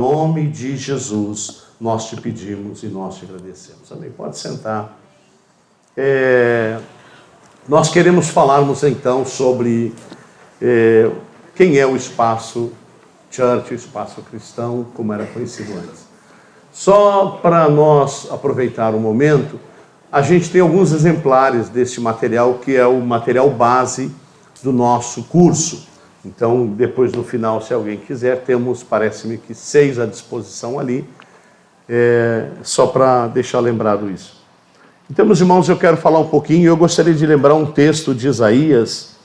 Em nome de Jesus, nós te pedimos e nós te agradecemos. Amém. Pode sentar. Nós queremos falarmos então sobre quem é o Espaço Church, o Espaço Cristão, como era conhecido antes. Só para nós aproveitar o momento, a gente tem alguns exemplares desse material, que é o material base do nosso curso. Então, depois no final, se alguém quiser, temos, parece-me que 6 à disposição ali, só para deixar lembrado isso. Então, meus irmãos, eu quero falar um pouquinho, eu gostaria de lembrar um texto de Isaías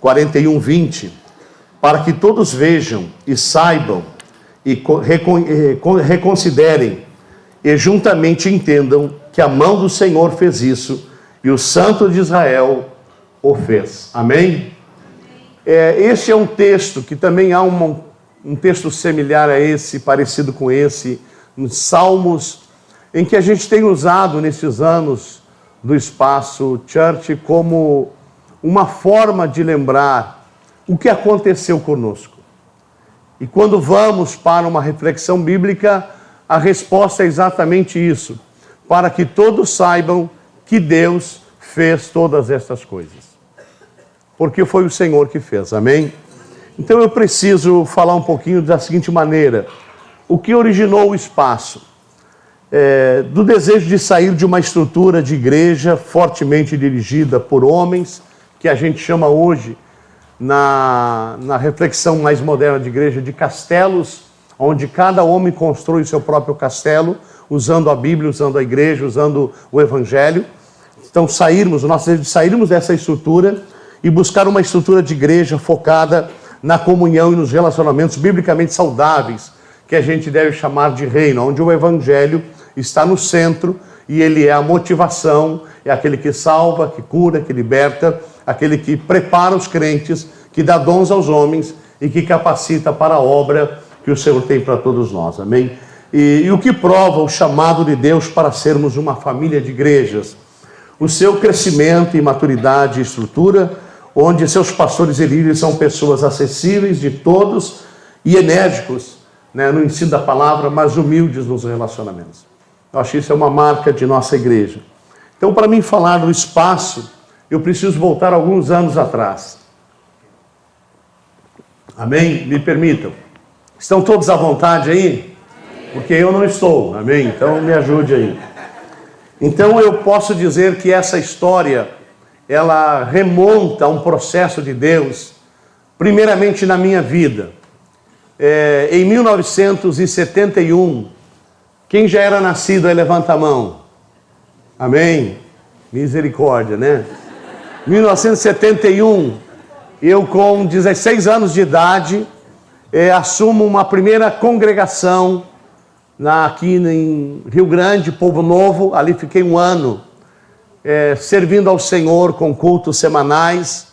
41:20, para que todos vejam e saibam e reconsiderem e juntamente entendam que a mão do Senhor fez isso e o Santo de Israel o fez. Amém? Este é um texto que também há um texto semelhar a esse, parecido com esse, nos Salmos, em que a gente tem usado nesses anos do Espaço Church como uma forma de lembrar o que aconteceu conosco. E quando vamos para uma reflexão bíblica, a resposta é exatamente isso, para que todos saibam que Deus fez todas estas coisas. Porque foi o Senhor que fez, amém? Então eu preciso falar um pouquinho da seguinte maneira: o que originou o espaço? Do desejo de sair de uma estrutura de igreja fortemente dirigida por homens, que a gente chama hoje, na reflexão mais moderna de igreja, de castelos, onde cada homem constrói o seu próprio castelo, usando a Bíblia, usando a igreja, usando o Evangelho. Então o nosso desejo de sairmos dessa estrutura e buscar uma estrutura de igreja focada na comunhão e nos relacionamentos biblicamente saudáveis, que a gente deve chamar de reino, onde o Evangelho está no centro e ele é a motivação, é aquele que salva, que cura, que liberta, aquele que prepara os crentes, que dá dons aos homens e que capacita para a obra que o Senhor tem para todos nós, amém? E o que prova o chamado de Deus para sermos uma família de igrejas? O seu crescimento e maturidade e estrutura, onde seus pastores e líderes são pessoas acessíveis de todos e enérgicos, no ensino da palavra, mas humildes nos relacionamentos. Eu acho que isso é uma marca de nossa igreja. Então, para mim falar do espaço, eu preciso voltar alguns anos atrás. Amém? Me permitam. Estão todos à vontade aí? Porque eu não estou, amém? Então me ajude aí. Então eu posso dizer que essa história, ela remonta a um processo de Deus, primeiramente na minha vida. Em 1971, quem já era nascido aí levanta a mão. Amém? Misericórdia, né? 1971, eu com 16 anos de idade, assumo uma primeira congregação aqui em Rio Grande, Povo Novo. Ali fiquei um ano servindo ao Senhor com cultos semanais.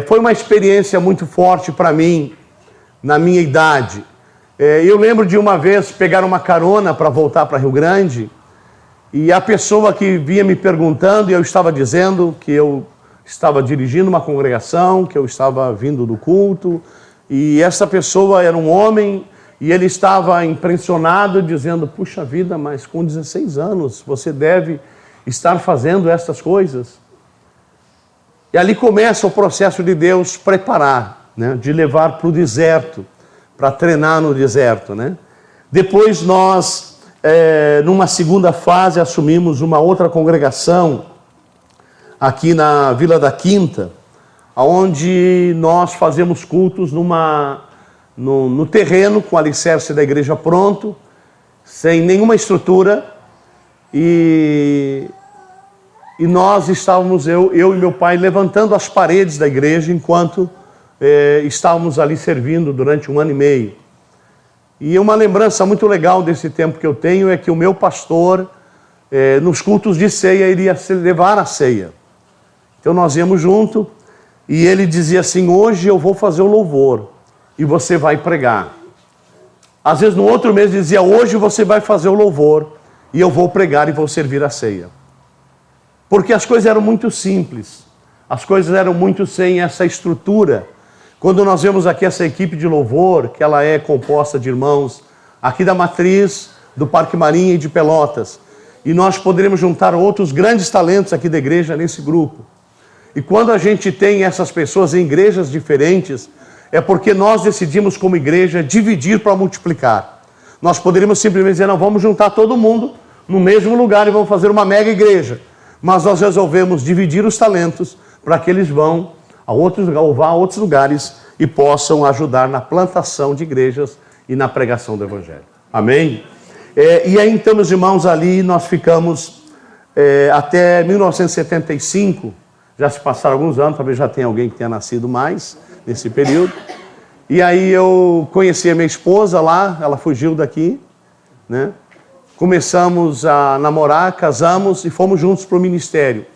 Foi uma experiência muito forte para mim, na minha idade. Eu lembro de uma vez pegar uma carona para voltar para Rio Grande, e a pessoa que vinha me perguntando, e eu estava dizendo que eu estava dirigindo uma congregação, que eu estava vindo do culto, e essa pessoa era um homem, e ele estava impressionado, dizendo: puxa vida, mas com 16 anos você deve estar fazendo essas coisas. E ali começa o processo de Deus preparar, de levar para o deserto, para treinar no deserto. Depois nós, numa segunda fase, assumimos uma outra congregação, aqui na Vila da Quinta, onde nós fazemos cultos no terreno, com o alicerce da igreja pronto, sem nenhuma estrutura, e nós estávamos, eu e meu pai, levantando as paredes da igreja, enquanto estávamos ali servindo durante 1 ano e meio. E uma lembrança muito legal desse tempo que eu tenho é que o meu pastor, nos cultos de ceia, iria levar a ceia. Então nós íamos junto, e ele dizia assim: hoje eu vou fazer o louvor, e você vai pregar. Às vezes no outro mês dizia: hoje você vai fazer o louvor, e eu vou pregar e vou servir a ceia. Porque as coisas eram muito simples, as coisas eram muito sem essa estrutura. Quando nós vemos aqui essa equipe de louvor, que ela é composta de irmãos aqui da Matriz, do Parque Marinha e de Pelotas. E nós poderemos juntar outros grandes talentos aqui da igreja nesse grupo. E quando a gente tem essas pessoas em igrejas diferentes, é porque nós decidimos como igreja dividir para multiplicar. Nós poderíamos simplesmente dizer, não, vamos juntar todo mundo no mesmo lugar e vamos fazer uma mega igreja. Mas nós resolvemos dividir os talentos para que eles vão a outros lugares e possam ajudar na plantação de igrejas e na pregação do Evangelho. Amém? E aí então, meus irmãos, ali nós ficamos até 1975, já se passaram alguns anos, talvez já tenha alguém que tenha nascido mais nesse período. E aí eu conheci a minha esposa lá, ela fugiu daqui, né? Começamos a namorar, casamos e fomos juntos para o ministério.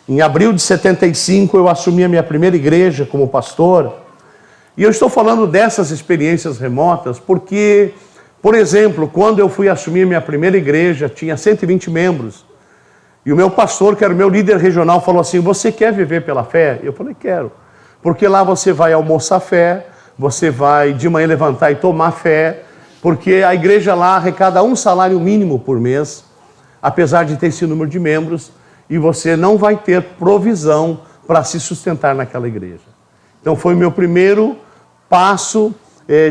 Em abril de 75 eu assumi a minha primeira igreja como pastor. E eu estou falando dessas experiências remotas porque, por exemplo, quando eu fui assumir a minha primeira igreja, tinha 120 membros. E o meu pastor, que era o meu líder regional, falou assim, você quer viver pela fé? Eu falei, quero. Porque lá você vai almoçar fé, você vai de manhã levantar e tomar fé, porque a igreja lá arrecada um salário mínimo por mês, apesar de ter esse número de membros, e você não vai ter provisão para se sustentar naquela igreja. Então foi o meu primeiro passo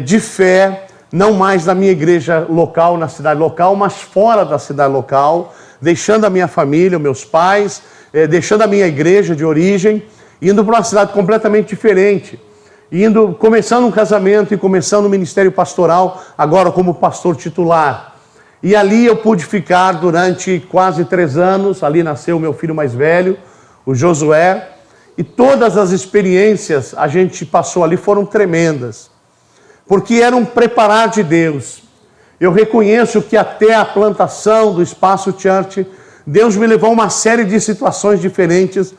de fé, não mais na minha igreja local, na cidade local, mas fora da cidade local, deixando a minha família, meus pais, deixando a minha igreja de origem, indo para uma cidade completamente diferente, começando um casamento e começando um ministério pastoral, agora como pastor titular. E ali eu pude ficar durante quase 3 anos, ali nasceu o meu filho mais velho, o Josué, e todas as experiências a gente passou ali foram tremendas, porque era um preparar de Deus. Eu reconheço que até a plantação do Espaço Church, Deus me levou a uma série de situações diferentes,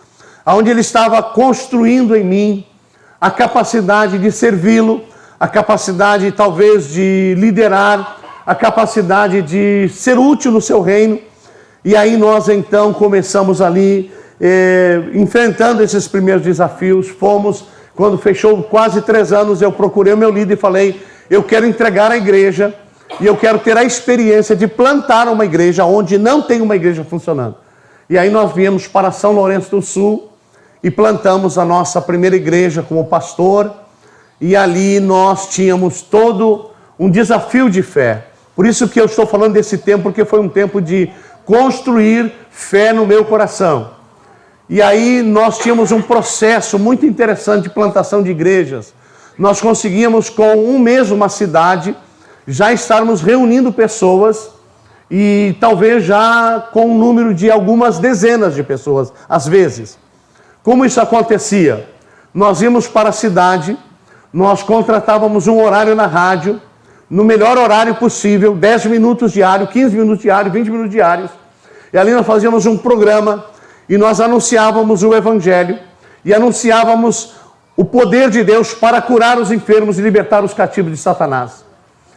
onde Ele estava construindo em mim a capacidade de servi-lo, a capacidade talvez de liderar, a capacidade de ser útil no seu reino. E aí nós então começamos ali, enfrentando esses primeiros desafios, quando fechou quase 3 anos, eu procurei o meu líder e falei, eu quero entregar a igreja, e eu quero ter a experiência de plantar uma igreja onde não tem uma igreja funcionando. E aí nós viemos para São Lourenço do Sul e plantamos a nossa primeira igreja como pastor. E ali nós tínhamos todo um desafio de fé. Por isso que eu estou falando desse tempo, porque foi um tempo de construir fé no meu coração. E aí nós tínhamos um processo muito interessante de plantação de igrejas. Nós conseguíamos com um mês uma cidade, já estarmos reunindo pessoas e talvez já com um número de algumas dezenas de pessoas, às vezes. Como isso acontecia? Nós íamos para a cidade, nós contratávamos um horário na rádio, no melhor horário possível, 10 minutos diário, 15 minutos diário, 20 minutos diários. E ali nós fazíamos um programa e nós anunciávamos o Evangelho e anunciávamos o poder de Deus para curar os enfermos e libertar os cativos de Satanás.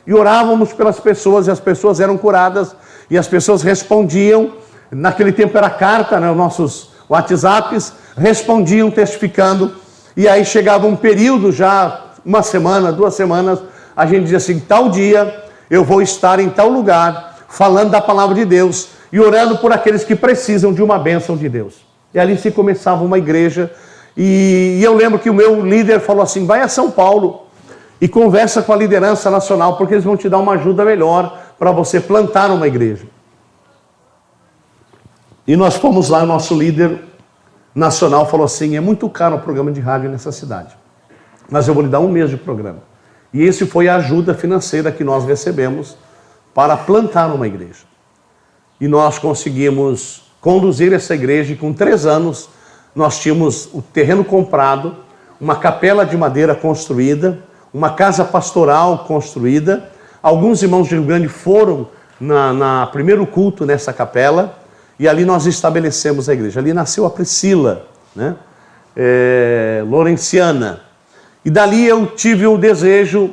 E orávamos pelas pessoas, e as pessoas eram curadas, e as pessoas respondiam, naquele tempo era carta, né, os nossos WhatsApps, respondiam testificando, e aí chegava um período já, 1 semana, 2 semanas, a gente dizia assim, tal dia eu vou estar em tal lugar, falando da palavra de Deus, e orando por aqueles que precisam de uma bênção de Deus. E ali se começava uma igreja, e eu lembro que o meu líder falou assim, vai a São Paulo, e conversa com a liderança nacional, porque eles vão te dar uma ajuda melhor para você plantar uma igreja. E nós fomos lá, o nosso líder nacional falou assim, é muito caro o programa de rádio nessa cidade, mas eu vou lhe dar 1 mês de programa. E esse foi a ajuda financeira que nós recebemos para plantar uma igreja. E nós conseguimos conduzir essa igreja, e com 3 anos nós tínhamos o terreno comprado, uma capela de madeira construída, uma casa pastoral construída. Alguns irmãos de Rio Grande foram na primeiro culto nessa capela, e ali nós estabelecemos a igreja. Ali nasceu a Priscila, né? Lorenciana. E dali eu tive o desejo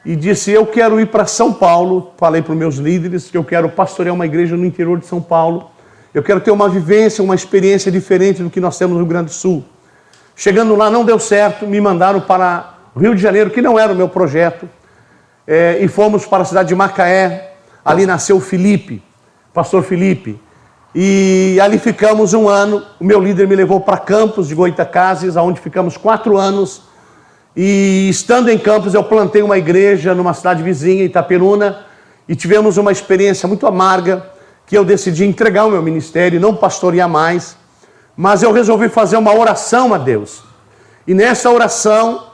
e disse, eu quero ir para São Paulo. Falei para os meus líderes que eu quero pastorear uma igreja no interior de São Paulo. Eu quero ter uma vivência, uma experiência diferente do que nós temos no Rio Grande do Sul. Chegando lá não deu certo, me mandaram para Rio de Janeiro, que não era o meu projeto. e fomos para a cidade de Macaé. Ali nasceu Felipe, pastor Felipe. E ali ficamos um ano. O meu líder me levou para Campos de Goytacazes, onde ficamos 4 anos. E estando em Campos, eu plantei uma igreja numa cidade vizinha, Itaperuna, e tivemos uma experiência muito amarga, que eu decidi entregar o meu ministério, não pastorear mais, mas eu resolvi fazer uma oração a Deus. E nessa oração,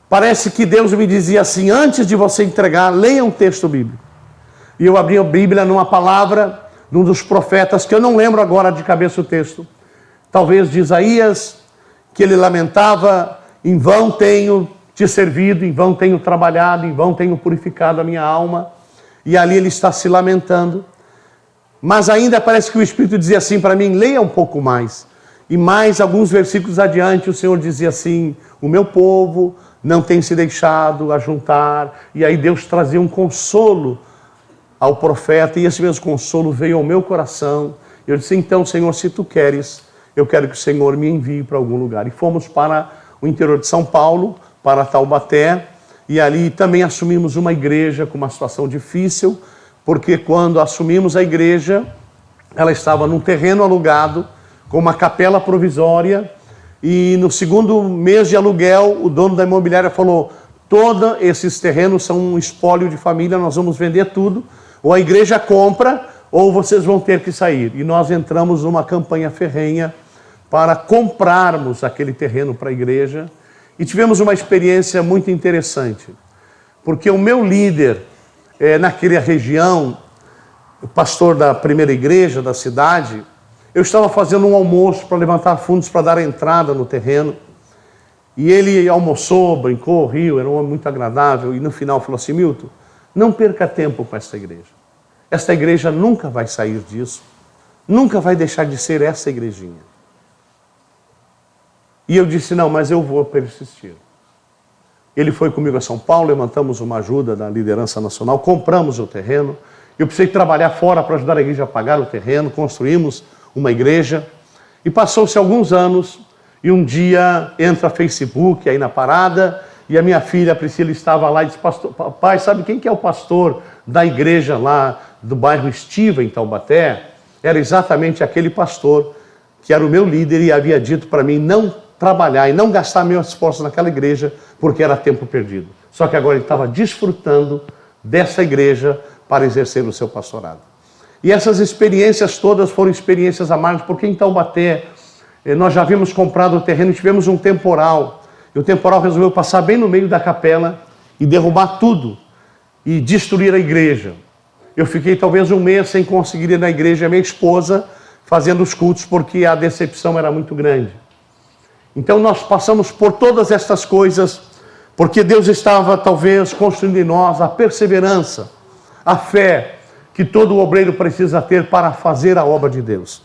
parece que Deus me dizia assim: antes de você entregar, leia um texto bíblico. E eu abri a Bíblia numa palavra de um dos profetas, que eu não lembro agora de cabeça o texto, talvez de Isaías, que ele lamentava: em vão tenho te servido, em vão tenho trabalhado, em vão tenho purificado a minha alma. E ali ele está se lamentando. Mas ainda parece que o Espírito dizia assim para mim: leia um pouco mais. E mais alguns versículos adiante, o Senhor dizia assim: o meu povo não tem se deixado ajuntar. E aí Deus trazia um consolo ao profeta, e esse mesmo consolo veio ao meu coração. Eu disse: então, Senhor, se tu queres, eu quero que o Senhor me envie para algum lugar. E fomos para o interior de São Paulo, para Taubaté, e ali também assumimos uma igreja com uma situação difícil, porque quando assumimos a igreja, ela estava num terreno alugado, com uma capela provisória, e no segundo mês de aluguel, o dono da imobiliária falou: todos esses terrenos são um espólio de família, nós vamos vender tudo, ou a igreja compra, ou vocês vão ter que sair. E nós entramos numa campanha ferrenha para comprarmos aquele terreno para a igreja, e tivemos uma experiência muito interessante, porque o meu líder, naquela região, o pastor da primeira igreja da cidade, eu estava fazendo um almoço para levantar fundos para dar a entrada no terreno, e ele almoçou, brincou, riu, era um homem muito agradável, e no final falou assim: Milton, não perca tempo com esta igreja. Esta igreja nunca vai sair disso, nunca vai deixar de ser essa igrejinha. E eu disse: não, mas eu vou persistir. Ele foi comigo a São Paulo, levantamos uma ajuda da liderança nacional, compramos o terreno. Eu precisei trabalhar fora para ajudar a igreja a pagar o terreno, construímos uma igreja. E passou-se alguns anos, e um dia entra Facebook aí na parada, e a minha filha, a Priscila, estava lá e disse: pastor, pai, sabe quem que é o pastor da igreja lá do bairro Estiva, em Taubaté? Era exatamente aquele pastor que era o meu líder e havia dito para mim não trabalhar e não gastar meus esforços naquela igreja, porque era tempo perdido. Só que agora ele estava desfrutando dessa igreja para exercer o seu pastorado. E essas experiências todas foram experiências amargas, porque em Taubaté nós já havíamos comprado o terreno e tivemos um temporal. E o temporal resolveu passar bem no meio da capela e derrubar tudo e destruir a igreja. Eu fiquei talvez um mês sem conseguir ir na igreja, a minha esposa fazendo os cultos, porque a decepção era muito grande. Então nós passamos por todas estas coisas, porque Deus estava talvez construindo em nós a perseverança, a fé que todo obreiro precisa ter para fazer a obra de Deus.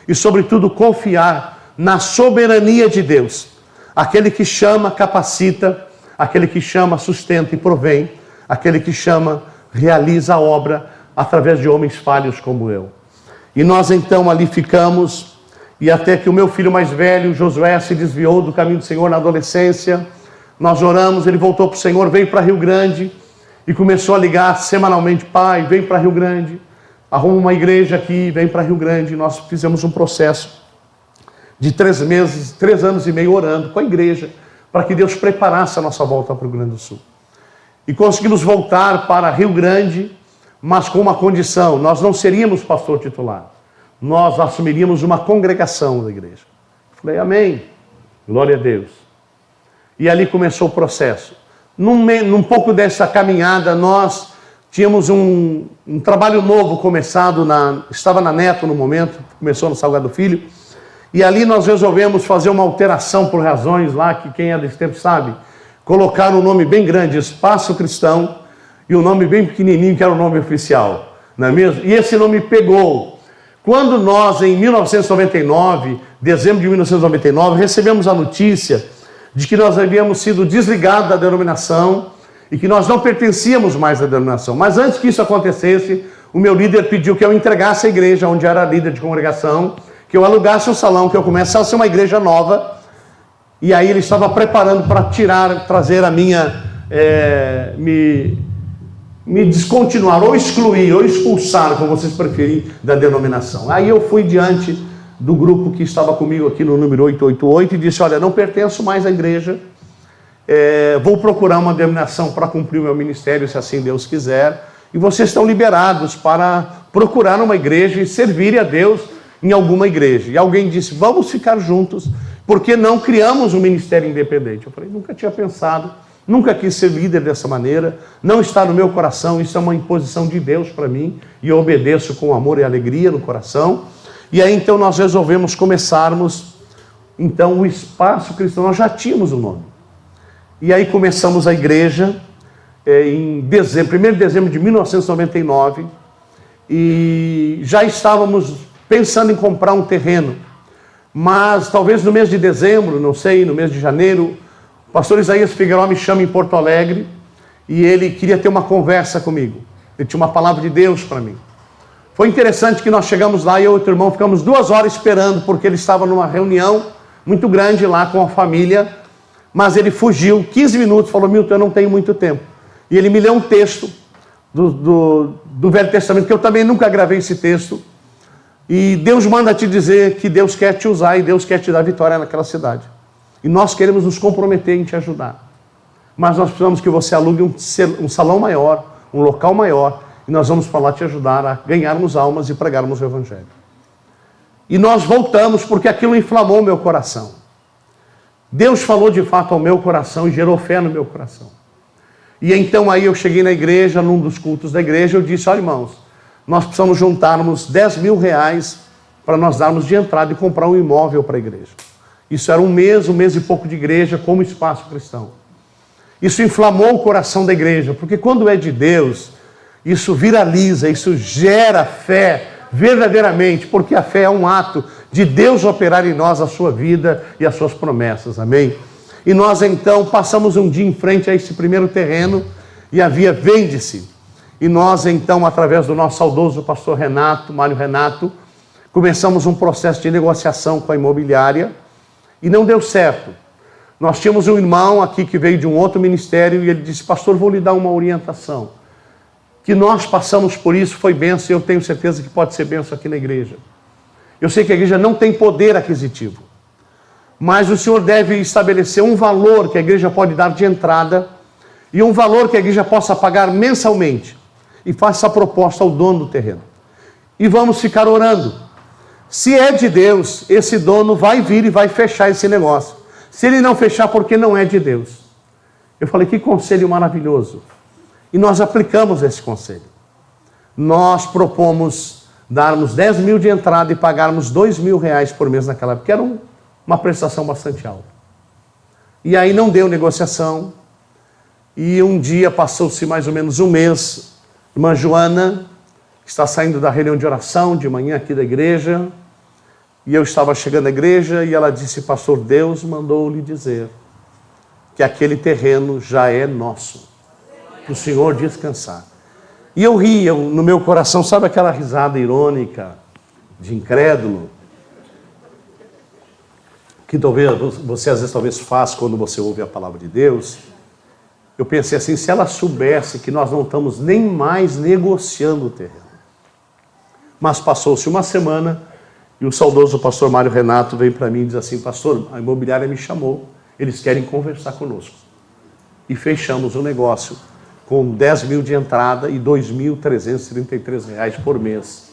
E sobretudo confiar na soberania de Deus. Aquele que chama, capacita, aquele que chama, sustenta e provém, aquele que chama, realiza a obra através de homens falhos como eu. E nós então ali ficamos, e até que o meu filho mais velho, Josué, se desviou do caminho do Senhor na adolescência. Nós oramos, ele voltou para o Senhor, veio para Rio Grande e começou a ligar semanalmente: pai, vem para Rio Grande, arruma uma igreja aqui, vem para Rio Grande. Nós fizemos um processo de 3 meses, 3 anos e meio orando com a igreja, para que Deus preparasse a nossa volta para o Rio Grande do Sul. E conseguimos voltar para Rio Grande, mas com uma condição: nós não seríamos pastor titular, nós assumiríamos uma congregação da igreja. Falei: amém, glória a Deus. E ali começou o processo. Num pouco dessa caminhada, nós tínhamos um trabalho novo começado, estava na Neto no momento, começou no Salgado Filho, e ali nós resolvemos fazer uma alteração por razões lá, que quem é desse tempo sabe, colocar um nome bem grande, Espaço Cristão, e um nome bem pequenininho, que era o nome oficial, não é mesmo? E esse nome pegou. Quando nós, em 1999, dezembro de 1999, recebemos a notícia de que nós havíamos sido desligados da denominação e que nós não pertencíamos mais à denominação. Mas antes que isso acontecesse, o meu líder pediu que eu entregasse a igreja, onde era líder de congregação, que eu alugasse um salão, que eu começasse uma igreja nova. E aí ele estava preparando para trazer a minha, me me descontinuaram, ou excluir, ou expulsaram, como vocês preferirem, da denominação. Aí eu fui diante do grupo que estava comigo aqui no número 888 e disse, olha, não pertenço mais à igreja, vou procurar uma denominação para cumprir o meu ministério, se assim Deus quiser, e vocês estão liberados para procurar uma igreja e servir a Deus em alguma igreja. E alguém disse, vamos ficar juntos, porque não criamos um ministério independente. Eu falei, nunca tinha pensado, nunca quis ser líder dessa maneira, não está no meu coração, isso é uma imposição de Deus para mim, e eu obedeço com amor e alegria no coração. E aí então nós resolvemos começarmos, então, o Espaço Cristão. Nós já tínhamos o nome. E aí começamos a igreja em dezembro, 1º de dezembro de 1999, e já estávamos pensando em comprar um terreno. Mas talvez no mês de dezembro, não sei, no mês de janeiro, o pastor Isaías Figueiró me chama em Porto Alegre e ele queria ter uma conversa comigo. Ele tinha uma palavra de Deus para mim. Foi interessante que nós chegamos lá e eu e outro irmão ficamos 2 horas esperando, porque ele estava numa reunião muito grande lá com a família, mas ele fugiu 15 minutos, falou, Milton, eu não tenho muito tempo. E ele me leu um texto do Velho Testamento, que eu também nunca gravei esse texto, e Deus manda te dizer que Deus quer te usar e Deus quer te dar vitória naquela cidade. E nós queremos nos comprometer em te ajudar. Mas nós precisamos que você alugue um salão maior, um local maior, e nós vamos para lá te ajudar a ganharmos almas e pregarmos o Evangelho. E nós voltamos porque aquilo inflamou meu coração. Deus falou de fato ao meu coração e gerou fé no meu coração. E então aí eu cheguei na igreja, num dos cultos da igreja, eu disse, olha irmãos, nós precisamos juntarmos 10 mil reais para nós darmos de entrada e comprar um imóvel para a igreja. Isso era um mês e pouco de igreja como Espaço Cristão. Isso inflamou o coração da igreja, porque quando é de Deus, isso viraliza, isso gera fé verdadeiramente, porque a fé é um ato de Deus operar em nós a sua vida e as suas promessas, amém? E nós então passamos um dia em frente a esse primeiro terreno e havia vende-se. E nós então, através do nosso saudoso pastor Renato, Mário Renato, começamos um processo de negociação com a imobiliária e não deu certo. Nós tínhamos um irmão aqui que veio de um outro ministério e ele disse, pastor, vou lhe dar uma orientação. Que nós passamos por isso foi bênção e eu tenho certeza que pode ser bênção aqui na igreja. Eu sei que a igreja não tem poder aquisitivo, mas o senhor deve estabelecer um valor que a igreja pode dar de entrada e um valor que a igreja possa pagar mensalmente. E faça a proposta ao dono do terreno. E vamos ficar orando. Se é de Deus, esse dono vai vir e vai fechar esse negócio. Se ele não fechar, porque não é de Deus. Eu falei, que conselho maravilhoso. E nós aplicamos esse conselho. Nós propomos darmos 10 mil de entrada e pagarmos 2 mil reais por mês naquela época, que era uma prestação bastante alta. E aí não deu negociação. E um dia, passou-se mais ou menos um mês, irmã Joana está saindo da reunião de oração de manhã aqui da igreja, e eu estava chegando à igreja e ela disse, pastor, Deus mandou lhe dizer que aquele terreno já é nosso, para o senhor descansar. E eu ri, no meu coração, sabe aquela risada irônica, de incrédulo, que talvez você às vezes talvez faz quando você ouve a palavra de Deus. Eu pensei assim, se ela soubesse que nós não estamos nem mais negociando o terreno. Mas passou-se uma semana e o saudoso pastor Mário Renato veio para mim e diz assim, pastor, a imobiliária me chamou, eles querem conversar conosco. E fechamos o negócio com 10 mil de entrada e 2.333 reais por mês.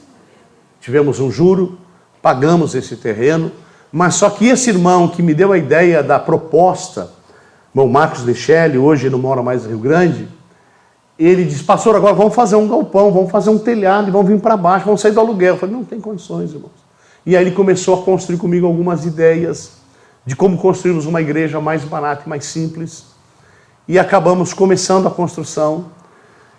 Tivemos um juro, pagamos esse terreno, mas só que esse irmão que me deu a ideia da proposta, irmão Marcos Dechelli, hoje não mora mais no Rio Grande, ele disse, pastor, agora vamos fazer um galpão, vamos fazer um telhado e vamos vir para baixo, vamos sair do aluguel. Eu falei, não tem condições, irmãos. E aí ele começou a construir comigo algumas ideias de como construirmos uma igreja mais barata e mais simples. E acabamos começando a construção.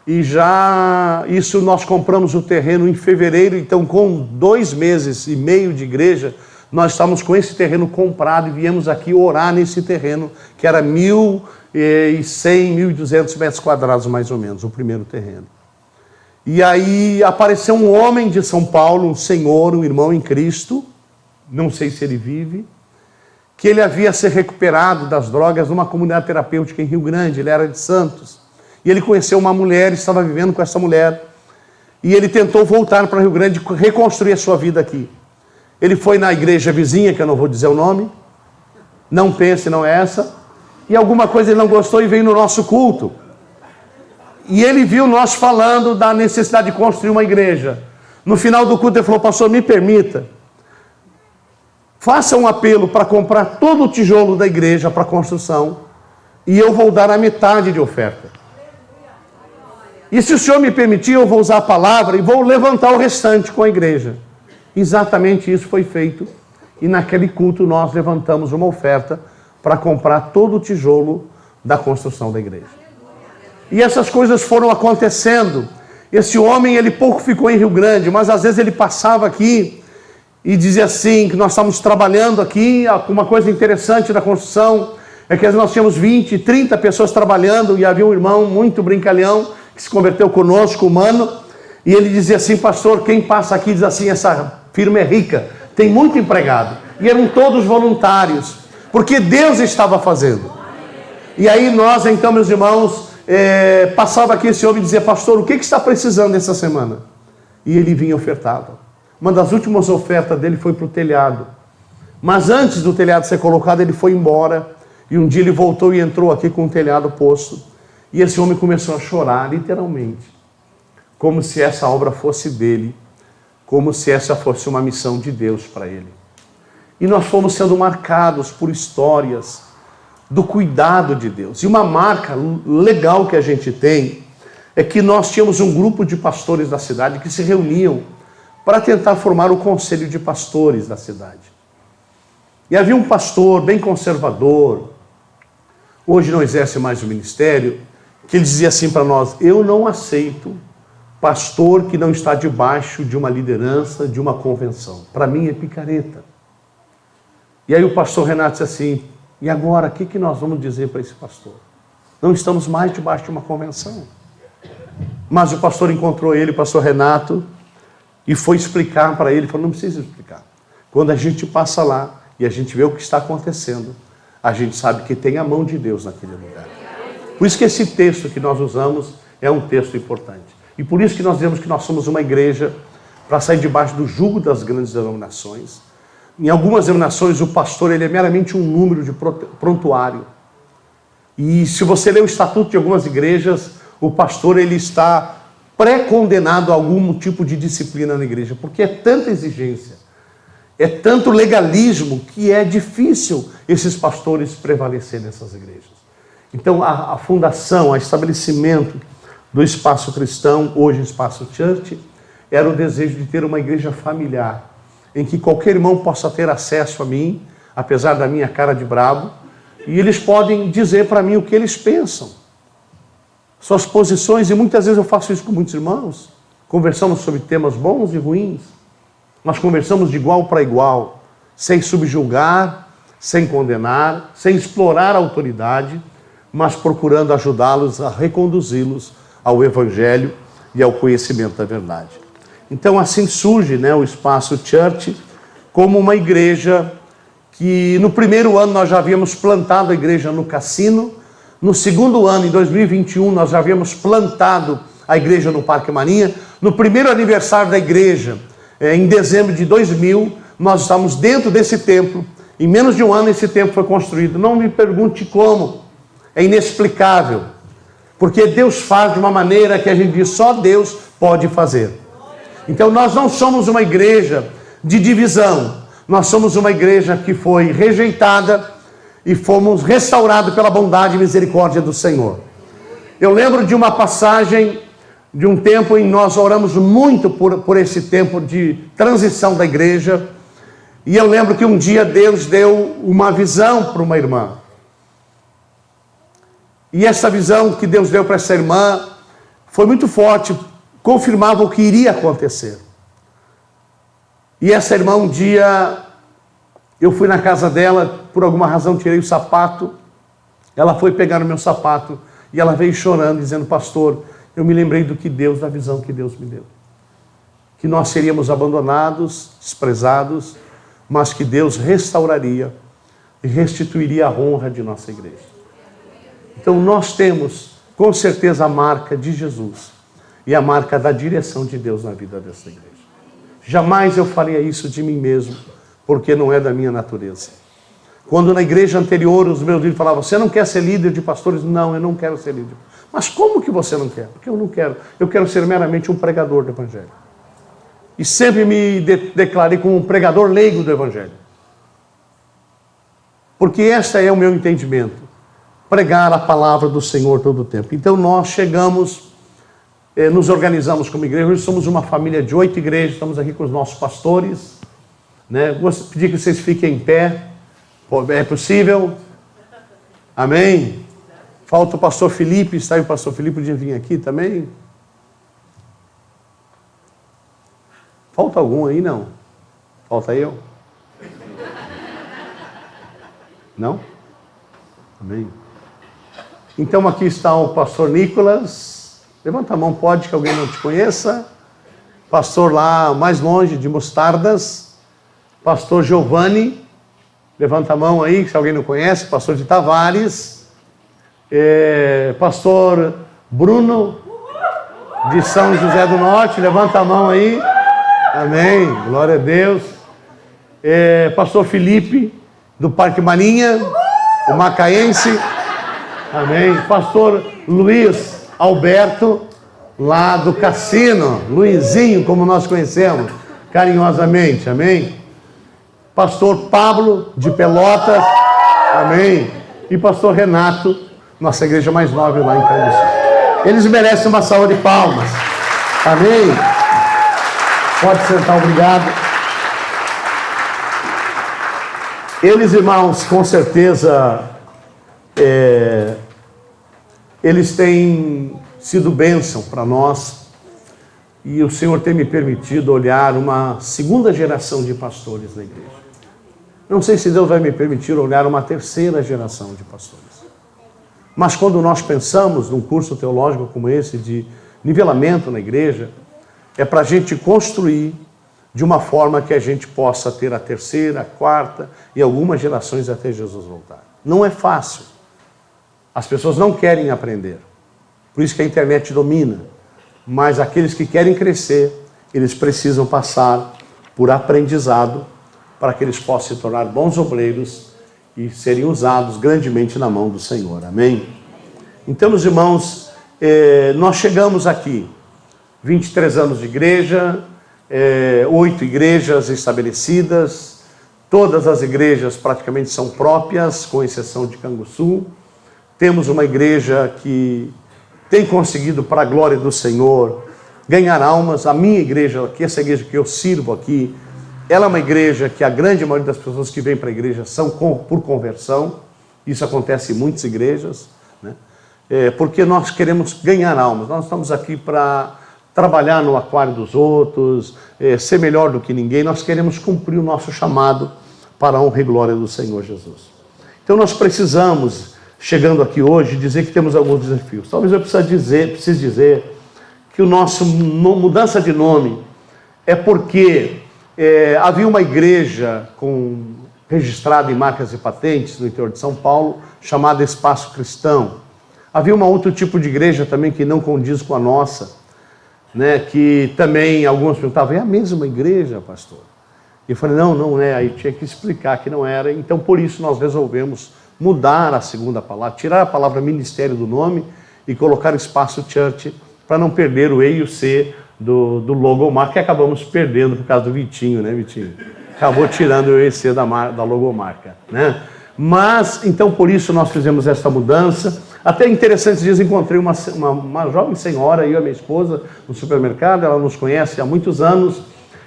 E já, isso nós compramos o terreno em fevereiro, então com 2 meses e meio de igreja, nós estávamos com esse terreno comprado e viemos aqui orar nesse terreno, que era 1.100, 1.200 metros quadrados mais ou menos, o primeiro terreno. E aí apareceu um homem de São Paulo, um senhor, um irmão em Cristo, não sei se ele vive, que ele havia se recuperado das drogas numa comunidade terapêutica em Rio Grande, ele era de Santos. e ele conheceu uma mulher, estava vivendo com essa mulher, e ele tentou voltar para Rio Grande, reconstruir a sua vida aqui. Ele foi na igreja vizinha, que eu não vou dizer o nome, não pense, não é essa, e alguma coisa ele não gostou e veio no nosso culto. E ele viu nós falando da necessidade de construir uma igreja. No final do culto ele falou: pastor, me permita, faça um apelo para comprar todo o tijolo da igreja para a construção, e eu vou dar a metade de oferta. E se o senhor me permitir, eu vou usar a palavra e vou levantar o restante com a igreja. Exatamente isso foi feito. E naquele culto nós levantamos uma oferta para comprar todo o tijolo da construção da igreja. E essas coisas foram acontecendo. Esse homem, ele pouco ficou em Rio Grande, mas às vezes ele passava aqui e dizia assim, que nós estávamos trabalhando aqui, uma coisa interessante da construção é que nós tínhamos 20, 30 pessoas trabalhando, e havia um irmão muito brincalhão que se converteu conosco, humano, e ele dizia assim: pastor, quem passa aqui diz assim, essa firma é rica, tem muito empregado. E eram todos voluntários, porque Deus estava fazendo. E aí nós, então, meus irmãos, passava aqui esse homem e dizia: pastor, o que está precisando essa semana? E ele vinha e ofertava. Uma das últimas ofertas dele foi para o telhado. Mas antes do telhado ser colocado, ele foi embora. E um dia ele voltou e entrou aqui com o telhado posto. E esse homem começou a chorar, literalmente. Como se essa obra fosse dele. Como se essa fosse uma missão de Deus para ele. E nós fomos sendo marcados por histórias do cuidado de Deus. E uma marca legal que a gente tem é que nós tínhamos um grupo de pastores da cidade que se reuniam para tentar formar o conselho de pastores da cidade. E havia um pastor bem conservador, hoje não exerce mais o ministério, que ele dizia assim para nós: eu não aceito pastor que não está debaixo de uma liderança, de uma convenção. Para mim é picareta. E aí o pastor Renato disse assim: e agora, o que nós vamos dizer para esse pastor? Não estamos mais debaixo de uma convenção. Mas o pastor encontrou ele, o pastor Renato, e foi explicar para ele. Falou: não precisa explicar. Quando a gente passa lá e a gente vê o que está acontecendo, a gente sabe que tem a mão de Deus naquele lugar. Por isso que esse texto que nós usamos é um texto importante. E por isso que nós dizemos que nós somos uma igreja para sair debaixo do jugo das grandes denominações. Em algumas denominações, o pastor ele é meramente um número de prontuário. E se você ler o estatuto de algumas igrejas, o pastor ele está pré-condenado a algum tipo de disciplina na igreja, porque é tanta exigência, é tanto legalismo, que é difícil esses pastores prevalecerem nessas igrejas. Então, a fundação, o estabelecimento do Espaço Cristão, hoje Espaço Church, era o desejo de ter uma igreja familiar, em que qualquer irmão possa ter acesso a mim, apesar da minha cara de brabo, e eles podem dizer para mim o que eles pensam, suas posições, e muitas vezes eu faço isso com muitos irmãos, conversamos sobre temas bons e ruins, nós conversamos de igual para igual, sem subjugar, sem condenar, sem explorar a autoridade, mas procurando ajudá-los a reconduzi-los ao Evangelho e ao conhecimento da verdade. Então assim surge, o Espaço Church como uma igreja que no primeiro ano nós já havíamos plantado a igreja no Cassino, no segundo ano, em 2021, nós já havíamos plantado a igreja no Parque Marinha, no primeiro aniversário da igreja, em dezembro de 2000, nós estávamos dentro desse templo, em menos de um ano esse templo foi construído. Não me pergunte como, é inexplicável, porque Deus faz de uma maneira que a gente diz, só Deus pode fazer. Então nós não somos uma igreja de divisão, nós somos uma igreja que foi rejeitada e fomos restaurados pela bondade e misericórdia do Senhor. Eu lembro de uma passagem de um tempo em que nós oramos muito por esse tempo de transição da igreja, e eu lembro que um dia Deus deu uma visão para uma irmã. E essa visão que Deus deu para essa irmã foi muito forte, confirmava o que iria acontecer. E essa irmã, um dia, eu fui na casa dela, por alguma razão tirei o sapato, ela foi pegar o meu sapato, e ela veio chorando, dizendo: pastor, eu me lembrei da visão que Deus me deu. Que nós seríamos abandonados, desprezados, mas que Deus restauraria e restituiria a honra de nossa igreja. Então nós temos com certeza a marca de Jesus e a marca da direção de Deus na vida dessa igreja. Jamais eu faria isso de mim mesmo, porque não é da minha natureza. Quando na igreja anterior os meus líderes falavam, você não quer ser líder de pastores? Não, eu não quero ser líder. Mas como que você não quer? Porque eu não quero. Eu quero ser meramente um pregador do Evangelho. E sempre me declarei como um pregador leigo do Evangelho. Porque este é o meu entendimento. Pregar a palavra do Senhor todo o tempo. Então nós chegamos, nos organizamos como igreja. Hoje somos uma família de 8 igrejas. Estamos aqui com os nossos pastores. Vou pedir que vocês fiquem em pé. É possível? Amém? Falta o pastor Felipe. Está aí o pastor Felipe, podia vir aqui também? Falta algum aí? Não. Falta eu? Não? Amém? Então aqui está o pastor Nicolas. Levanta a mão, pode, que alguém não te conheça. Pastor lá mais longe, de Mostardas. Pastor Giovanni. Levanta a mão aí, se alguém não conhece. Pastor de Tavares. Pastor Bruno, de São José do Norte. Levanta a mão aí. Amém. Glória a Deus. Pastor Felipe, do Parque Marinha. O macaense. Amém. Pastor Luiz Alberto, lá do Cassino. Luizinho, como nós conhecemos carinhosamente. Amém. Pastor Pablo, de Pelotas. Amém. E pastor Renato, nossa igreja mais nova lá em Canguçu. Eles merecem uma salva de palmas. Amém. Pode sentar, obrigado. Eles, irmãos, com certeza, eles têm sido bênção para nós. E o Senhor tem me permitido olhar uma segunda geração de pastores na igreja. Não sei se Deus vai me permitir olhar uma terceira geração de pastores. Mas quando nós pensamos num curso teológico como esse, de nivelamento na igreja, é para a gente construir de uma forma que a gente possa ter a terceira, a quarta e algumas gerações até Jesus voltar. Não é fácil. As pessoas não querem aprender. Por isso que a internet domina. Mas aqueles que querem crescer, eles precisam passar por aprendizado para que eles possam se tornar bons obreiros e serem usados grandemente na mão do Senhor. Amém? Então, meus irmãos, nós chegamos aqui, 23 anos de igreja, 8 igrejas estabelecidas, todas as igrejas praticamente são próprias, com exceção de Canguçu. Temos uma igreja que tem conseguido, para a glória do Senhor, ganhar almas. A minha igreja aqui, essa igreja que eu sirvo aqui, ela é uma igreja que a grande maioria das pessoas que vêm para a igreja são por conversão. Isso acontece em muitas igrejas, né? Porque nós queremos ganhar almas. Nós estamos aqui para trabalhar no aquário dos outros, ser melhor do que ninguém. Nós queremos cumprir o nosso chamado para a honra e glória do Senhor Jesus. Então nós precisamos, chegando aqui hoje, dizer que temos alguns desafios. Talvez eu precise dizer que o nosso mudança de nome é porque havia uma igreja registrada em marcas e patentes no interior de São Paulo, chamada Espaço Cristão. Havia um outro tipo de igreja também que não condiz com a nossa, né, que também alguns perguntavam, é a mesma igreja, pastor? E eu falei, não é, aí tinha que explicar que não era. Então por isso nós resolvemos mudar a segunda palavra, tirar a palavra ministério do nome e colocar Espaço Church, para não perder o E e o C do logomarca, que acabamos perdendo por causa do Vitinho, né, Vitinho? Acabou tirando o E e C da logomarca, né? Mas, então, por isso nós fizemos essa mudança. Até interessantes dias encontrei uma jovem senhora, eu e a minha esposa, no supermercado. Ela nos conhece há muitos anos.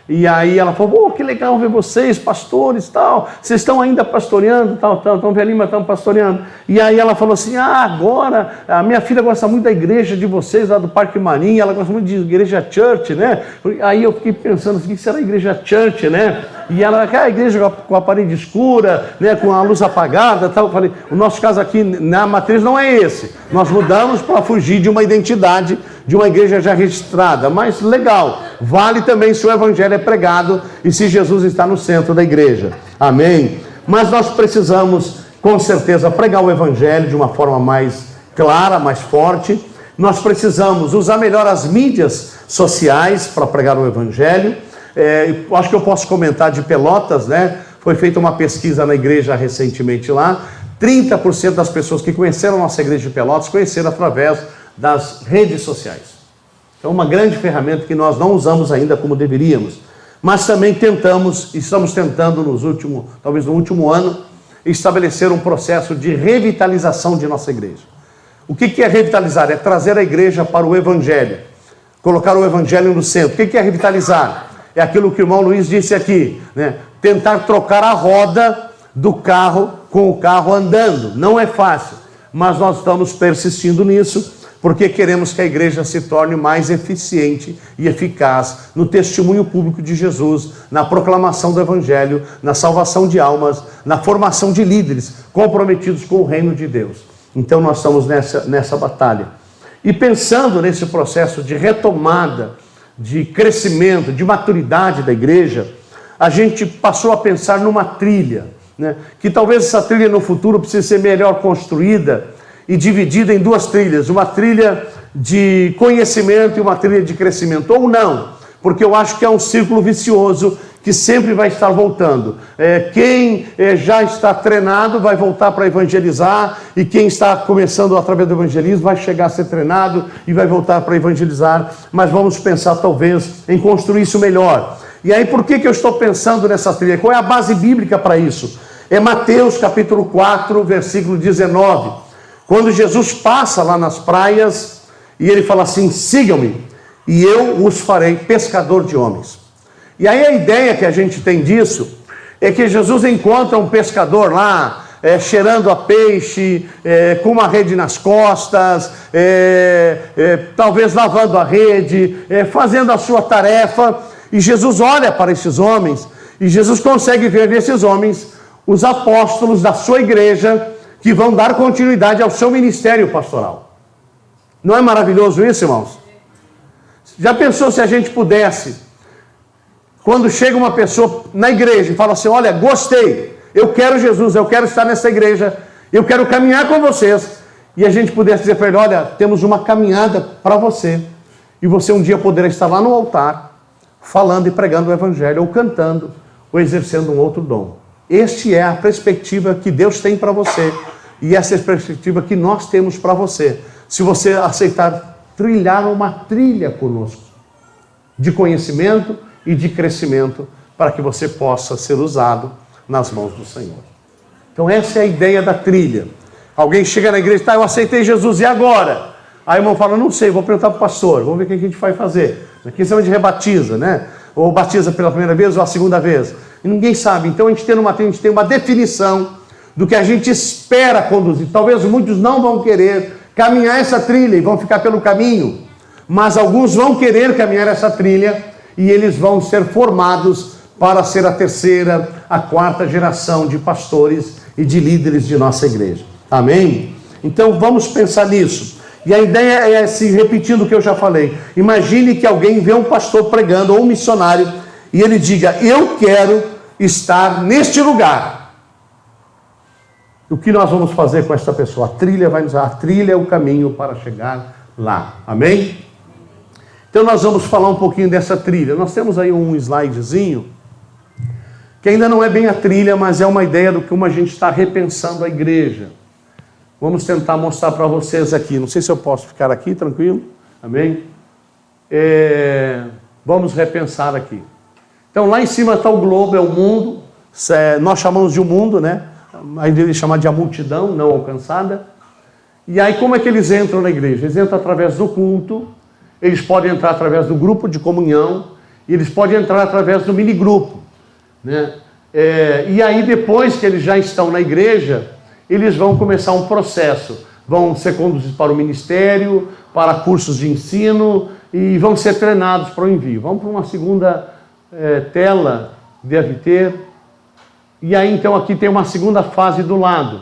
E aí ela falou, que legal ver vocês, pastores, tal. Vocês estão ainda pastoreando, tal, estão velhinho, mas estão pastoreando. E aí ela falou assim, agora, a minha filha gosta muito da igreja de vocês, lá do Parque Marinha, ela gosta muito de igreja church, né? Aí eu fiquei pensando, o que será a igreja church, né? E ela, a igreja com a parede escura, né, com a luz apagada, tal. Eu falei, o nosso caso aqui na matriz não é esse. Nós mudamos para fugir de uma identidade de uma igreja já registrada, mas legal, vale também se o evangelho é pregado e se Jesus está no centro da igreja, amém? Mas nós precisamos, com certeza, pregar o evangelho de uma forma mais clara, mais forte. Nós precisamos usar melhor as mídias sociais para pregar o Evangelho. Acho que eu posso comentar de Pelotas, né? Foi feita uma pesquisa na igreja recentemente lá. 30% das pessoas que conheceram a nossa igreja de Pelotas conheceram através das redes sociais. É uma grande ferramenta que nós não usamos ainda como deveríamos. Mas também estamos tentando talvez no último ano, estabelecer um processo de revitalização de nossa igreja. O que é revitalizar? É trazer a igreja para o Evangelho. Colocar o Evangelho no centro. O que é revitalizar? É aquilo que o irmão Luiz disse aqui, né? Tentar trocar a roda do carro com o carro andando. Não é fácil, mas nós estamos persistindo nisso, porque queremos que a igreja se torne mais eficiente e eficaz no testemunho público de Jesus, na proclamação do Evangelho, na salvação de almas, na formação de líderes comprometidos com o reino de Deus. Então nós estamos nessa batalha. E pensando nesse processo de retomada, de crescimento, de maturidade da igreja, a gente passou a pensar numa trilha, né? Que talvez essa trilha no futuro precise ser melhor construída e dividida em duas trilhas, uma trilha de conhecimento e uma trilha de crescimento, ou não, porque eu acho que é um círculo vicioso que sempre vai estar voltando. Quem já está treinado vai voltar para evangelizar, e quem está começando através do evangelismo vai chegar a ser treinado e vai voltar para evangelizar, mas vamos pensar talvez em construir isso melhor. E aí por que eu estou pensando nessa trilha? Qual é a base bíblica para isso? É Mateus capítulo 4, versículo 19, quando Jesus passa lá nas praias e ele fala assim: sigam-me e eu os farei pescador de homens. E aí a ideia que a gente tem disso é que Jesus encontra um pescador lá, cheirando a peixe, com uma rede nas costas, talvez lavando a rede, fazendo a sua tarefa, e Jesus olha para esses homens, e Jesus consegue ver nesses homens os apóstolos da sua igreja, que vão dar continuidade ao seu ministério pastoral. Não é maravilhoso isso, irmãos? Já pensou se a gente pudesse, quando chega uma pessoa na igreja e fala assim: olha, gostei, eu quero Jesus, eu quero estar nessa igreja, eu quero caminhar com vocês, e a gente pudesse dizer para ele: olha, temos uma caminhada para você, e você um dia poderá estar lá no altar, falando e pregando o evangelho, ou cantando, ou exercendo um outro dom. Este é a perspectiva que Deus tem para você, e essa é a perspectiva que nós temos para você, se você aceitar trilhar uma trilha conosco, de conhecimento e de crescimento, para que você possa ser usado nas mãos do Senhor. Então essa é a ideia da trilha. Alguém chega na igreja: tá, eu aceitei Jesus, e agora? Aí o irmão fala: não sei, vou perguntar para o pastor, vamos ver o que a gente vai fazer. Aqui chama de rebatiza, né? Ou batiza pela primeira vez ou a segunda vez. E ninguém sabe. Então a gente tem uma definição do que a gente espera conduzir. Talvez muitos não vão querer caminhar essa trilha e vão ficar pelo caminho, mas alguns vão querer caminhar essa trilha e eles vão ser formados para ser a terceira, a quarta geração de pastores e de líderes de nossa igreja. Amém? Então vamos pensar nisso. E a ideia é, se repetindo o que eu já falei, imagine que alguém vê um pastor pregando, ou um missionário, e ele diga: eu quero estar neste lugar. O que nós vamos fazer com essa pessoa? A trilha é o caminho para chegar lá. Amém? Então nós vamos falar um pouquinho dessa trilha. Nós temos aí um slidezinho, que ainda não é bem a trilha, mas é uma ideia do como a gente está repensando a igreja. Vamos tentar mostrar para vocês aqui. Não sei se eu posso ficar aqui, tranquilo? Amém? Vamos repensar aqui. Então lá em cima está o globo, é o mundo. Nós chamamos de o mundo, né? Aí ele chama de a multidão não alcançada. E aí como é que eles entram na igreja? Eles entram através do culto, eles podem entrar através do grupo de comunhão, e eles podem entrar através do minigrupo, né? E aí depois que eles já estão na igreja, eles vão começar um processo, vão ser conduzidos para o ministério, para cursos de ensino, e vão ser treinados para o envio. Vamos para uma segunda tela, deve ter. E aí então aqui tem uma segunda fase do lado,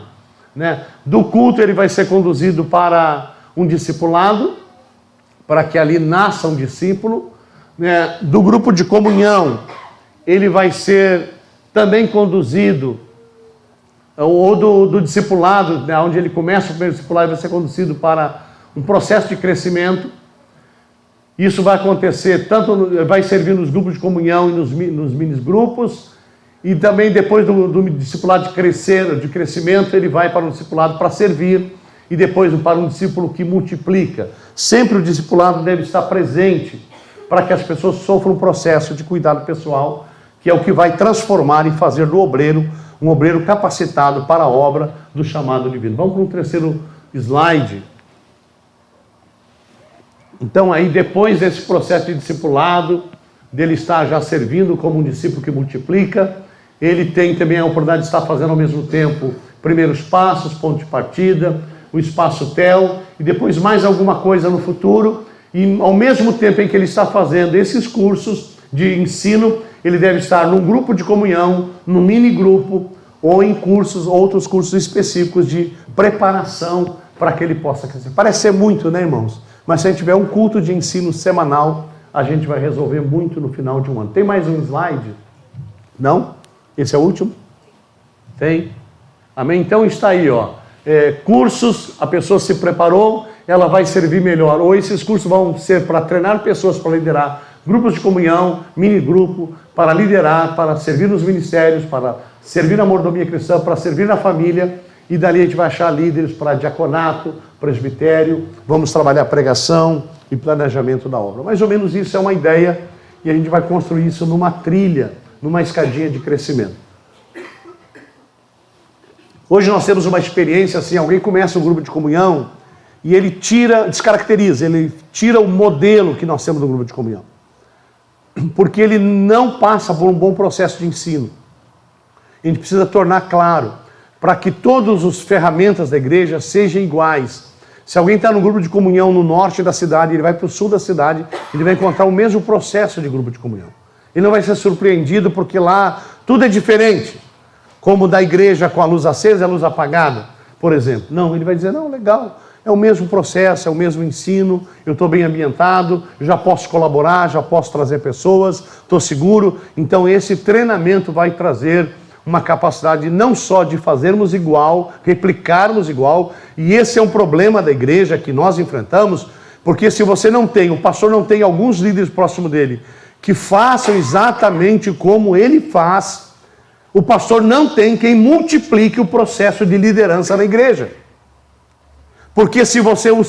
né? Do culto ele vai ser conduzido para um discipulado, para que ali nasça um discípulo, né? Do grupo de comunhão ele vai ser também conduzido ou do discipulado, né, onde ele começa o primeiro discipulado e vai ser conduzido para um processo de crescimento. Isso vai acontecer, vai servir nos grupos de comunhão e nos mini grupos, e também depois do discipulado de crescimento, ele vai para um discipulado para servir, e depois para um discípulo que multiplica. Sempre o discipulado deve estar presente para que as pessoas sofram um processo de cuidado pessoal, que é o que vai transformar e fazer do obreiro um obreiro capacitado para a obra do chamado divino. Vamos para um terceiro slide. Então aí depois desse processo de discipulado, dele estar já servindo como um discípulo que multiplica, ele tem também a oportunidade de estar fazendo ao mesmo tempo primeiros passos, ponto de partida, o espaço TEL, e depois mais alguma coisa no futuro, e ao mesmo tempo em que ele está fazendo esses cursos de ensino, ele deve estar num grupo de comunhão, num mini grupo, ou em outros cursos específicos de preparação para que ele possa crescer. Parece ser muito, né, irmãos? Mas se a gente tiver um culto de ensino semanal, a gente vai resolver muito no final de um ano. Tem mais um slide? Não? Esse é o último? Tem? Amém? Então está aí, ó. Cursos, a pessoa se preparou, ela vai servir melhor. Ou esses cursos vão ser para treinar pessoas para liderar grupos de comunhão, mini grupo, para liderar, para servir nos ministérios, para servir na mordomia cristã, para servir na família. E dali a gente vai achar líderes para diaconato, presbitério, vamos trabalhar pregação e planejamento da obra. Mais ou menos isso é uma ideia, e a gente vai construir isso numa trilha, numa escadinha de crescimento. Hoje nós temos uma experiência assim, alguém começa um grupo de comunhão e ele descaracteriza, ele tira o modelo que nós temos do grupo de comunhão. Porque ele não passa por um bom processo de ensino. A gente precisa tornar claro, para que todas as ferramentas da igreja sejam iguais. Se alguém está no grupo de comunhão no norte da cidade, ele vai para o sul da cidade, ele vai encontrar o mesmo processo de grupo de comunhão. Ele não vai ser surpreendido porque lá tudo é diferente. Como da igreja com a luz acesa e a luz apagada, por exemplo. Não, ele vai dizer, não, legal, é o mesmo processo, é o mesmo ensino, eu estou bem ambientado, já posso colaborar, já posso trazer pessoas, estou seguro. Então esse treinamento vai trazer uma capacidade não só de fazermos igual, replicarmos igual, e esse é um problema da igreja que nós enfrentamos, porque se você não tem, o pastor não tem alguns líderes próximos dele, que façam exatamente como ele faz, o pastor não tem quem multiplique o processo de liderança na igreja. Porque se você, o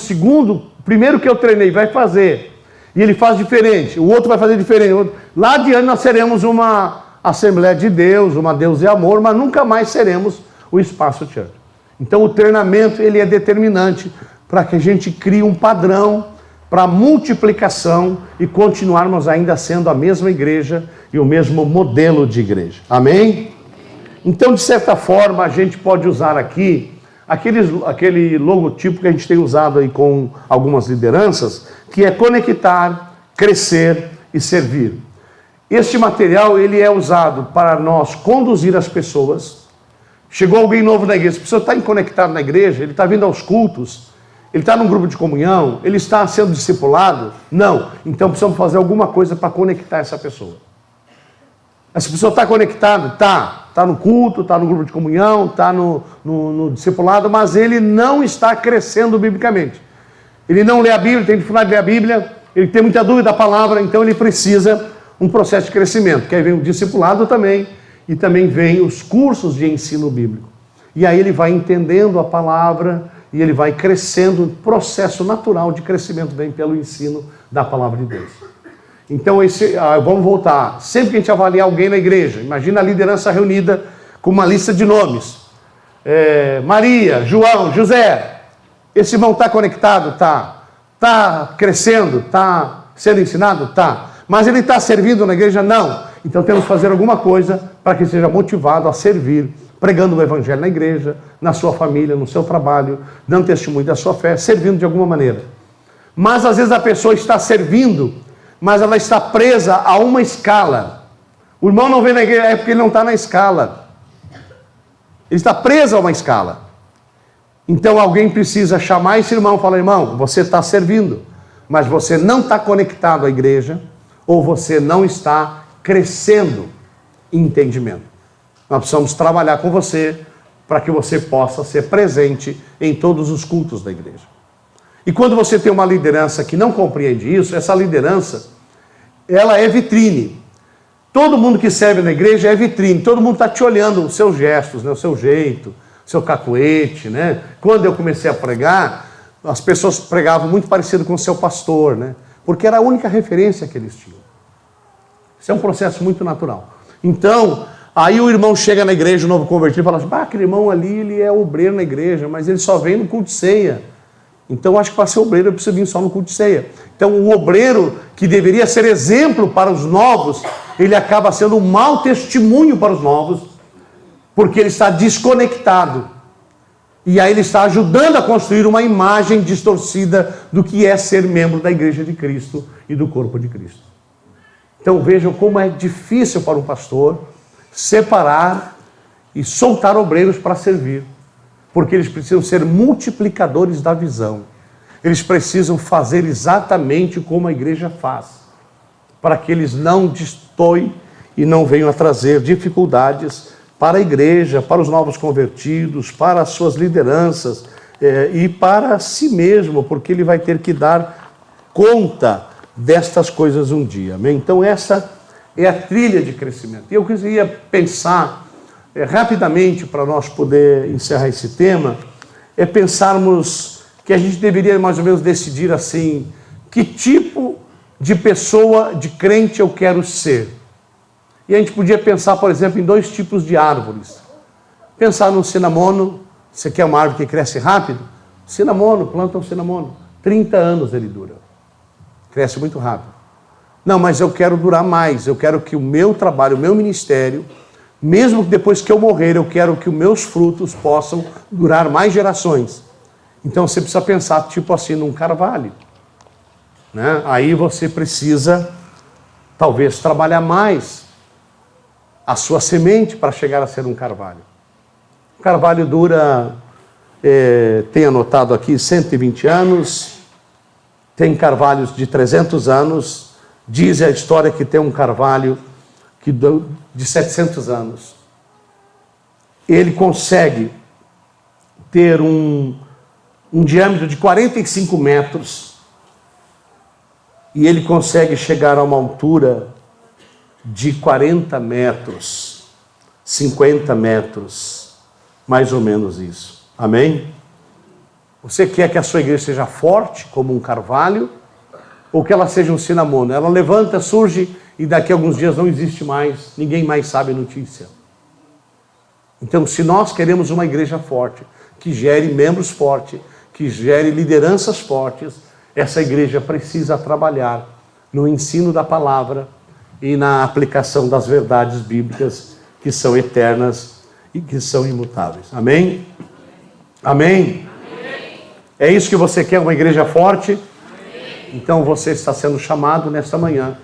primeiro que eu treinei vai fazer, e ele faz diferente, o outro vai fazer diferente, lá adiante nós seremos uma Assembleia de Deus, uma Deus e Amor, mas nunca mais seremos o Espaço Church. Então o treinamento ele é determinante para que a gente crie um padrão para multiplicação e continuarmos ainda sendo a mesma igreja e o mesmo modelo de igreja. Amém? Então, de certa forma, a gente pode usar aqui aquele logotipo que a gente tem usado aí com algumas lideranças, que é conectar, crescer e servir. Este material ele é usado para nós conduzir as pessoas. Chegou alguém novo na igreja, a pessoa está conectada na igreja, ele está vindo aos cultos, ele está num grupo de comunhão, ele está sendo discipulado? Não. Então precisamos fazer alguma coisa para conectar essa pessoa. Essa pessoa está conectada? Está no culto, está no grupo de comunhão, está no discipulado, mas ele não está crescendo biblicamente. Ele não lê a Bíblia, tem dificuldade de ler a Bíblia, ele tem muita dúvida da palavra, então ele precisa um processo de crescimento, que aí vem o discipulado também, e também vem os cursos de ensino bíblico. E aí ele vai entendendo a palavra, e ele vai crescendo, um processo natural de crescimento vem pelo ensino da palavra de Deus. Então, vamos voltar. Sempre que a gente avaliar alguém na igreja, imagina a liderança reunida com uma lista de nomes. Maria, João, José. Esse irmão está conectado? Tá. Está crescendo? Está sendo ensinado? Tá. Mas ele está servindo na igreja? Não. Então temos que fazer alguma coisa para que seja motivado a servir, pregando o evangelho na igreja, na sua família, no seu trabalho, dando testemunho da sua fé, servindo de alguma maneira. Mas às vezes a pessoa está servindo, mas ela está presa a uma escala. O irmão não vem na igreja, é porque ele não está na escala. Ele está preso a uma escala. Então alguém precisa chamar esse irmão e falar, irmão, você está servindo, mas você não está conectado à igreja, ou você não está crescendo em entendimento. Nós precisamos trabalhar com você para que você possa ser presente em todos os cultos da igreja. E quando você tem uma liderança que não compreende isso, essa liderança, ela é vitrine. Todo mundo que serve na igreja é vitrine, todo mundo está te olhando os seus gestos, né? O seu jeito, o seu cacuete, né? Quando eu comecei a pregar, as pessoas pregavam muito parecido com o seu pastor, né? Porque era a única referência que eles tinham. Isso é um processo muito natural. Então, aí o irmão chega na igreja, o novo convertido, e fala assim, aquele irmão ali, ele é obreiro na igreja, mas ele só vem no culto de ceia. Então, acho que para ser obreiro eu preciso vir só no culto de ceia. Então, o obreiro, que deveria ser exemplo para os novos, ele acaba sendo um mau testemunho para os novos, porque ele está desconectado. E aí ele está ajudando a construir uma imagem distorcida do que é ser membro da igreja de Cristo e do corpo de Cristo. Então vejam como é difícil para um pastor separar e soltar obreiros para servir, porque eles precisam ser multiplicadores da visão. Eles precisam fazer exatamente como a igreja faz, para que eles não destoem e não venham a trazer dificuldades para a igreja, para os novos convertidos, para as suas lideranças e para si mesmo, porque ele vai ter que dar conta destas coisas um dia. Amém? Então essa é a trilha de crescimento. E eu queria pensar rapidamente, para nós poder encerrar esse tema, pensarmos que a gente deveria mais ou menos decidir assim, que tipo de pessoa, de crente eu quero ser. E a gente podia pensar, por exemplo, em 2 tipos de árvores. Pensar no cinamono. Você quer uma árvore que cresce rápido? Cinamono, planta um cinamono. 30 anos ele dura. Cresce muito rápido. Não, mas eu quero durar mais. Eu quero que o meu trabalho, o meu ministério, mesmo que depois que eu morrer, eu quero que os meus frutos possam durar mais gerações. Então você precisa pensar, tipo assim, num carvalho. Né? Aí você precisa, talvez, trabalhar mais a sua semente para chegar a ser um carvalho. O carvalho dura, tem anotado aqui, 120 anos, tem carvalhos de 300 anos, diz a história que tem um carvalho de 700 anos. Ele consegue ter um diâmetro de 45 metros e ele consegue chegar a uma altura de 40 metros, 50 metros, mais ou menos isso. Amém? Você quer que a sua igreja seja forte, como um carvalho, ou que ela seja um cinamono? Ela levanta, surge e daqui a alguns dias não existe mais, ninguém mais sabe a notícia. Então, se nós queremos uma igreja forte, que gere membros fortes, que gere lideranças fortes, essa igreja precisa trabalhar no ensino da palavra e na aplicação das verdades bíblicas que são eternas e que são imutáveis. Amém? Amém? Amém. É isso que você quer, uma igreja forte? Amém. Então você está sendo chamado nesta manhã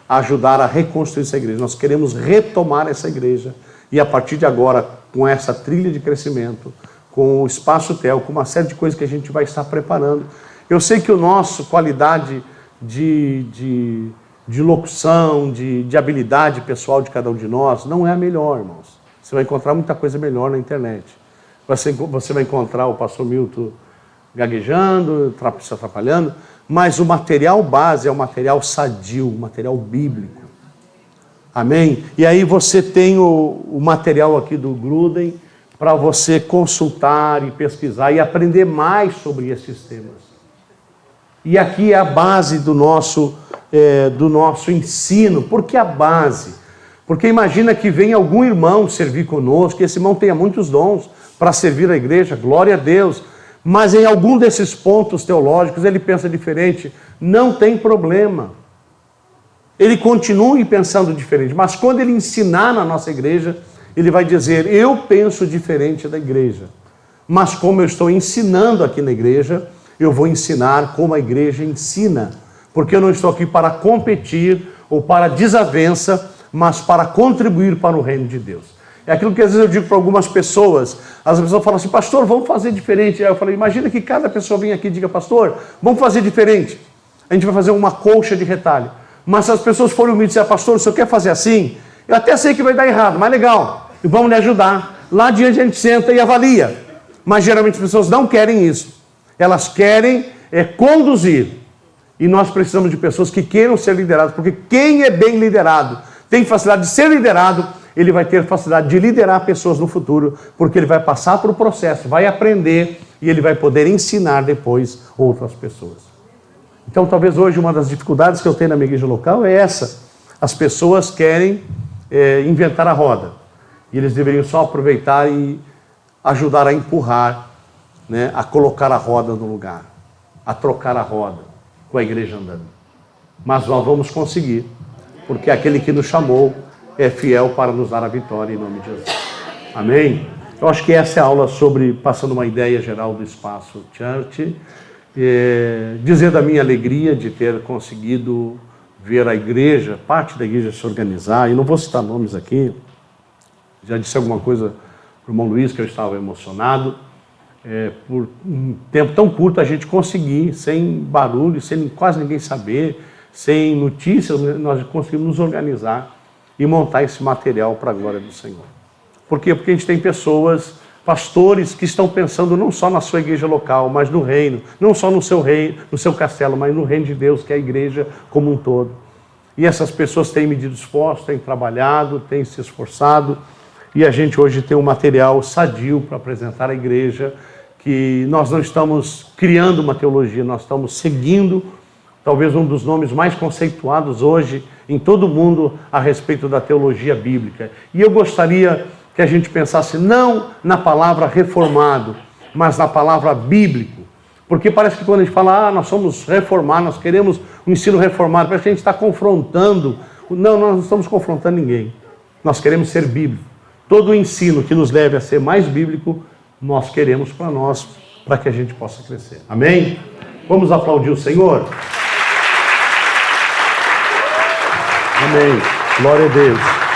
a ajudar a reconstruir essa igreja. Nós queremos retomar essa igreja e a partir de agora, com essa trilha de crescimento, com o Espaço Tel, com uma série de coisas que a gente vai estar preparando. Eu sei que o nosso qualidade de locução, de habilidade pessoal de cada um de nós, não é a melhor, irmãos. Você vai encontrar muita coisa melhor na internet. Você vai encontrar o pastor Milton gaguejando, se atrapalhando, mas o material base é o material sadio, o material bíblico. Amém? E aí você tem o material aqui do Gruden para você consultar e pesquisar e aprender mais sobre esses temas. E aqui é a base do nosso ensino. Por que a base? Porque imagina que vem algum irmão servir conosco, que esse irmão tenha muitos dons para servir a igreja, glória a Deus, mas em algum desses pontos teológicos ele pensa diferente, não tem problema. Ele continue pensando diferente, mas quando ele ensinar na nossa igreja, ele vai dizer, eu penso diferente da igreja, mas como eu estou ensinando aqui na igreja, eu vou ensinar como a igreja ensina, porque eu não estou aqui para competir ou para desavença, mas para contribuir para o reino de Deus. É aquilo que às vezes eu digo para algumas pessoas, as pessoas falam assim, pastor, vamos fazer diferente. Aí eu falei, imagina que cada pessoa vem aqui e diga, pastor, vamos fazer diferente. A gente vai fazer uma colcha de retalho. Mas se as pessoas forem humildes e disser, pastor, o senhor quer fazer assim? Eu até sei que vai dar errado, mas legal, e vamos lhe ajudar. lá adiante a gente senta e avalia. Mas geralmente as pessoas não querem isso. Elas querem conduzir. E nós precisamos de pessoas que queiram ser lideradas, porque quem é bem liderado, tem facilidade de ser liderado, ele vai ter facilidade de liderar pessoas no futuro, porque ele vai passar por um processo, vai aprender e ele vai poder ensinar depois outras pessoas. Então, talvez hoje uma das dificuldades que eu tenho na minha igreja local é essa. As pessoas querem inventar a roda. E eles deveriam só aproveitar e ajudar a empurrar, né, a colocar a roda no lugar, a trocar a roda com a igreja andando. Mas nós vamos conseguir, porque aquele que nos chamou é fiel para nos dar a vitória em nome de Jesus. Amém? Eu acho que essa é a aula sobre, passando uma ideia geral do Espaço Church, dizer da minha alegria de ter conseguido ver a igreja, parte da igreja se organizar, e não vou citar nomes aqui, já disse alguma coisa para o irmão Luiz que eu estava emocionado, por um tempo tão curto a gente conseguir, sem barulho, sem quase ninguém saber, sem notícias, nós conseguimos nos organizar e montar esse material para a glória do Senhor. Por quê? Porque a gente tem pessoas, pastores, que estão pensando não só na sua igreja local, mas no reino, não só no seu reino, no seu castelo, mas no reino de Deus, que é a igreja como um todo. E essas pessoas têm medido esforço, têm trabalhado, têm se esforçado, e a gente hoje tem um material sadio para apresentar à igreja, que nós não estamos criando uma teologia, nós estamos seguindo talvez um dos nomes mais conceituados hoje em todo o mundo a respeito da teologia bíblica. E eu gostaria que a gente pensasse não na palavra reformado, mas na palavra bíblico. Porque parece que quando a gente fala, nós somos reformados, nós queremos um ensino reformado, parece que a gente está confrontando. Não, nós não estamos confrontando ninguém. Nós queremos ser bíblico. Todo o ensino que nos leve a ser mais bíblico, nós queremos para nós, para que a gente possa crescer. Amém? Vamos aplaudir o Senhor? Amém. Glória a Deus.